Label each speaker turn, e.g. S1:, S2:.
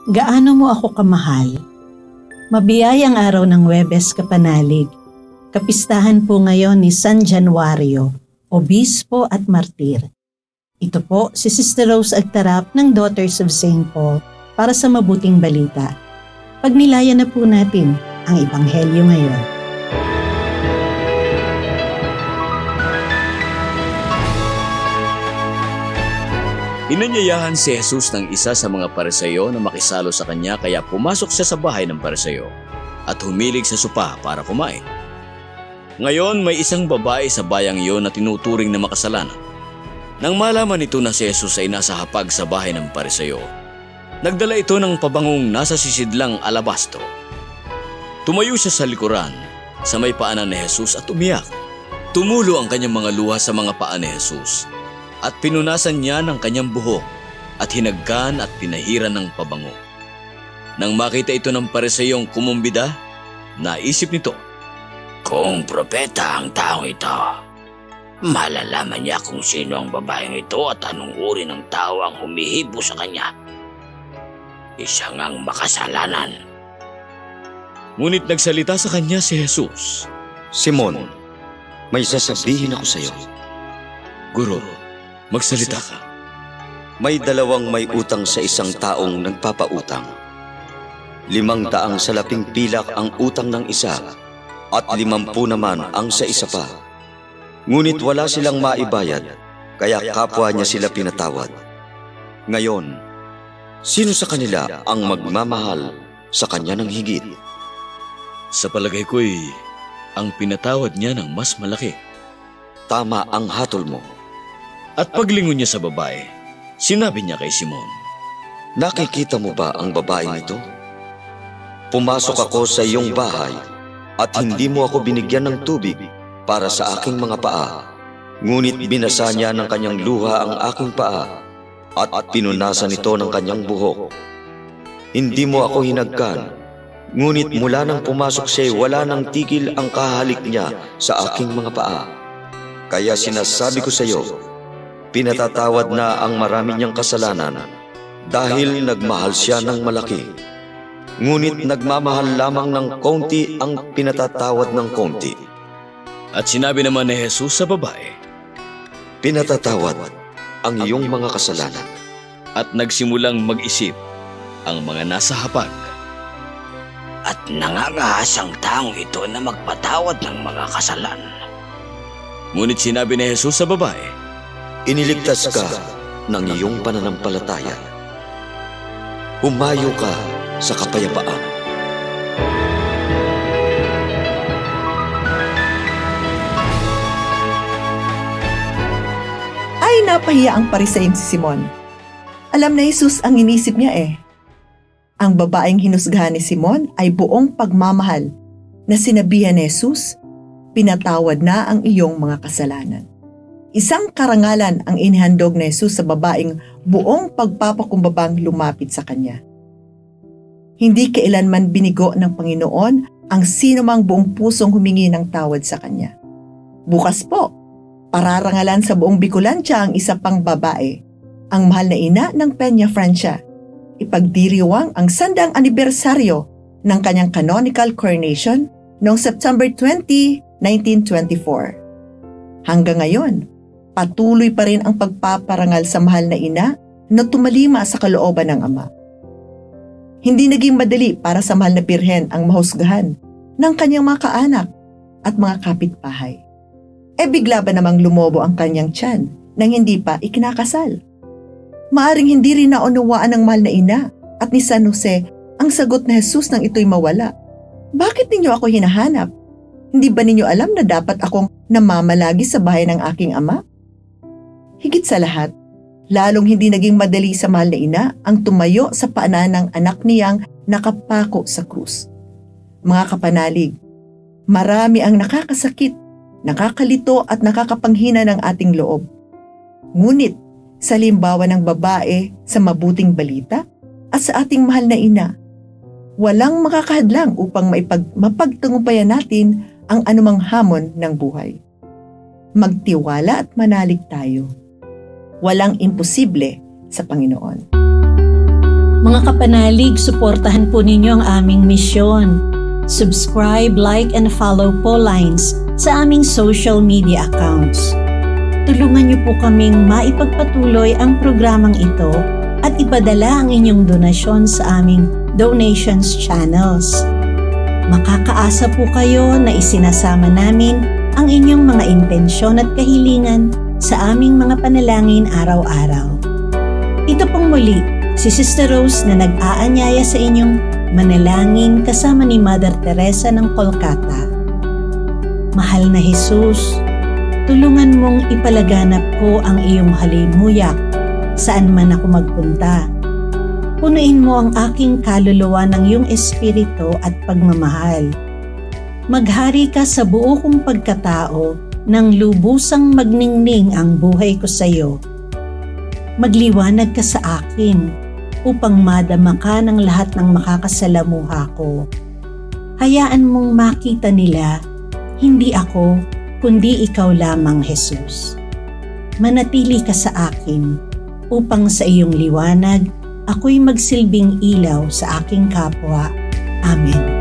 S1: Gaano mo ako kamahal? Mabiyayang araw ng Huwebes Kapanalig. Kapistahan po ngayon ni San Januario, Obispo at Martir. Ito po si Sister Rose Agtarap ng Daughters of St. Paul para sa mabuting balita. Pagnilayan na po natin ang Ebanghelyo ngayon.
S2: Inanyayahan si Jesus ng isa sa mga Pariseyo na makisalo sa kanya kaya pumasok siya sa bahay ng Pariseyo at humilig sa sopa para kumain. Ngayon may isang babae sa bayang iyon na tinuturing na makasalanan. Nang malaman nito na si Jesus ay nasa hapag sa bahay ng Pariseyo, nagdala ito ng pabangong nasa sisidlang alabastro. Tumayo siya sa likuran sa may paanan ni Jesus at umiyak. Tumulo ang kanyang mga luha sa mga paa ni Jesus. At pinunasan niya ng kanyang buhok at hinagkan at pinahiran ng pabango. Nang makita ito ng Pariseyong kumumbida, naisip nito,
S3: kung propeta ang taong ito, malalaman niya kung sino ang babaeng ito at anong uri ng tao ang humihibo sa kanya. Isa ngang makasalanan.
S2: Ngunit nagsalita sa kanya si Jesus.
S4: Simon, may sasabihin ako sa iyo.
S2: Guro, magsalita ka.
S4: May dalawang may utang sa isang taong nagpapautang. 500 salaping pilak ang utang ng isa at 50 naman ang sa isa pa. Ngunit wala silang maibayad, kaya kapwa niya sila pinatawad. Ngayon, sino sa kanila ang magmamahal sa kanya ng higit?
S2: Sa palagay ko'y ang pinatawad niya ng mas malaki.
S4: Tama ang hatol mo.
S2: At paglingon niya sa babae, sinabi niya kay Simon,
S4: nakikita mo ba ang babaeng ito? Pumasok ako sa iyong bahay at hindi mo ako binigyan ng tubig para sa aking mga paa. Ngunit binasa niya ng kanyang luha ang aking paa at pinunasan ito ng kanyang buhok. Hindi mo ako hinagkan, ngunit mula nang pumasok siya wala nang tigil ang kahalik niya sa aking mga paa. Kaya sinasabi ko sa iyo, pinatatawad na ang marami niyang kasalanan dahil nagmahal siya ng malaki. Ngunit nagmamahal lamang ng konti ang pinatatawad ng konti.
S2: At sinabi naman ni Jesus sa babae,
S4: pinatatawad ang iyong mga kasalanan.
S2: At nagsimulang mag-isip ang mga nasa hapag.
S3: At nangangahas ang taong ito na magpatawad ng mga kasalanan.
S2: Ngunit sinabi ni Jesus sa babae,
S4: iniligtas ka ng iyong pananampalataya. Humayo ka sa kapayapaan.
S5: Ay, napahiya ang Pariseyong si Simon. Alam na Jesus ang inisip niya eh. Ang babaeng hinusgahan ni Simon ay buong pagmamahal na sinabihan ni Jesus, pinatawad na ang iyong mga kasalanan. Isang karangalan ang inihandog ni Jesus sa babaeng buong pagpapakumbabang lumapit sa kanya. Hindi kailanman binigo ng Panginoon ang sinumang buong pusong humingi ng tawad sa kanya. Bukas po, pararangalan sa buong Bicolandia ang isa pang babae, ang mahal na ina ng Peña Francia. Ipagdiriwang ang 100th anibersaryo ng kanyang canonical coronation noong September 20, 1924. Hanggang ngayon, patuloy pa rin ang pagpaparangal sa mahal na ina na tumalima sa kalooban ng ama. Hindi naging madali para sa mahal na birhen ang mahusgahan ng kanyang mga kaanak at mga kapitbahay. Bigla ba namang lumobo ang kanyang tiyan nang hindi pa ikinakasal? Maaring hindi rin naunawaan ng mahal na ina at ni San Jose ang sagot na Jesus nang ito'y mawala. Bakit ninyo ako hinahanap? Hindi ba ninyo alam na dapat akong namamalagi sa bahay ng aking ama? Higit sa lahat, lalong hindi naging madali sa mahal na ina ang tumayo sa paanan ng anak niyang nakapako sa krus. Mga kapanalig, marami ang nakakasakit, nakakalito at nakakapanghina ng ating loob. Ngunit sa halimbawa ng babae sa mabuting balita at sa ating mahal na ina, walang makakahadlang upang mapagtagumpayan natin ang anumang hamon ng buhay. Magtiwala at manalig tayo. Walang imposible sa Panginoon.
S1: Mga kapanalig, suportahan po ninyo ang aming misyon. Subscribe, like, and follow po Lines sa aming social media accounts. Tulungan niyo po kaming maipagpatuloy ang programang ito at ipadala ang inyong donasyon sa aming donations channels. Makakaasa po kayo na isinasama namin ang inyong mga intensyon at kahilingan sa aming mga panalangin araw-araw. Ito pong muli, si Sister Rose na nag-aanyaya sa inyong manalangin kasama ni Mother Teresa ng Kolkata. Mahal na Jesus, tulungan mong ipalaganap ko ang iyong halimuyak saan man ako magpunta. Punuin mo ang aking kaluluwa ng iyong espiritu at pagmamahal. Maghari ka sa buo kong pagkatao nang lubusang magningning ang buhay ko sa iyo. Magliwanag ka sa akin upang madama ka ng lahat ng makakasalamuha ko. Hayaan mong makita nila, hindi ako, kundi ikaw lamang, Jesus. Manatili ka sa akin upang sa iyong liwanag ako'y magsilbing ilaw sa aking kapwa. Amen.